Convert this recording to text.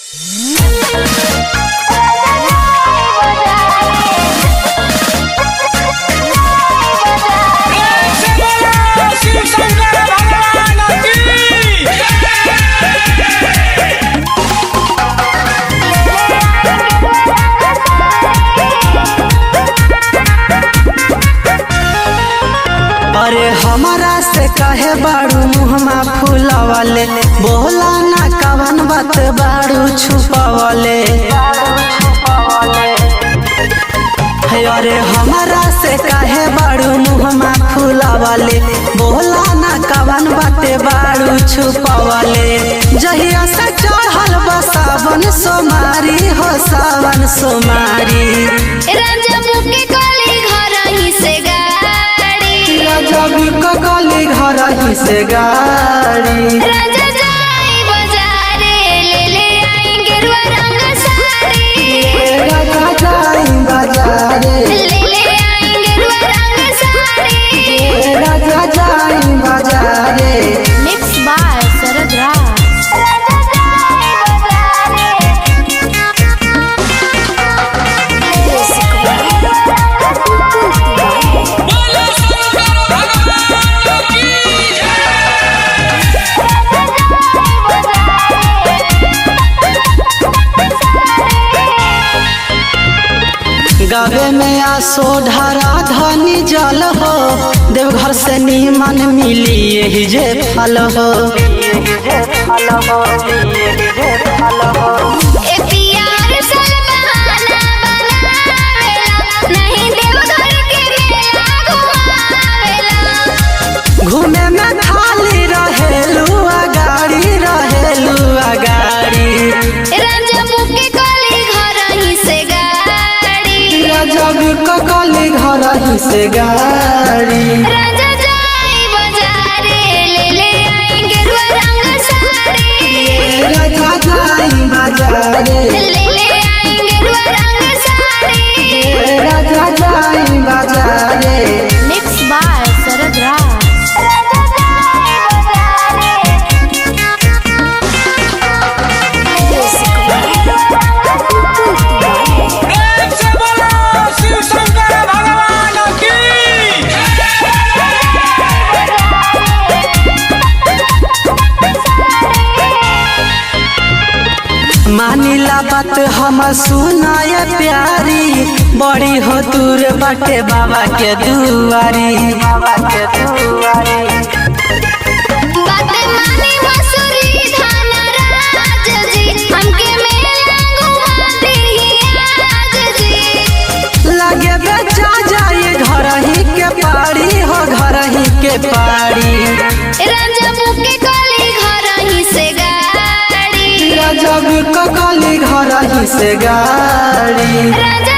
अरे हमारा से कहे बारू मुहमा फूलावले, बोला ना कवन बात बारू छुपावले। अरे हमारा से कहे बारू मुहमा फूलावले, बोला ना कवन बात बारू छुपावले। जहिया से चढ़ल बा सावन सोमारी हो सावन सोमारी, जब ककली घर ही से गाड़ी राजा जाई बाजारे ले ले आई गेरुआ रंग साड़ी। राजा जाई बाजारे ले ले आई गेरुआ रंग साड़ी। राजा जाई बाजारे। मिक्स बाय शरद राज। राजा जाई बाजारे गावे में आसो ढारा धनी जल हो, देवघर से नीमन मिली यही जे फल हो। ए प्यार सल बहाना बनावेला, नहीं देवघर के मेला घुमावेला। घूमे में खाली रहेलू अगाड़ी रहेलू अगाड़ी, राजा मुके कली घर ही से गाड़ी। जब ककली घर ही से गाड़ी राजा जाई बाजारे ले ले आई गेरुआ रंग साड़ी। राजा जाई बाजारे ले ले आई गेरुआ रंग साड़ी। राजा जाई बाजारे। मिक्स बाय शरद राज। राजा जाई बाजारे प्रेम से बोलो शिव शंकर भगवान की। मानिला बात हम सुनाय प्यारी, बड़ी हो दूर बाटे बाबा के दुआरी। बात मानी मसूरी धान राज जी, हमके मेला घुमा दिही आज जी। लगे बेचा जाए घर ही के पारी हो घर ही के पारी, राजा मुके कली घर ही से गाड़ी। जब ककली घर ही से गाड़ी राजा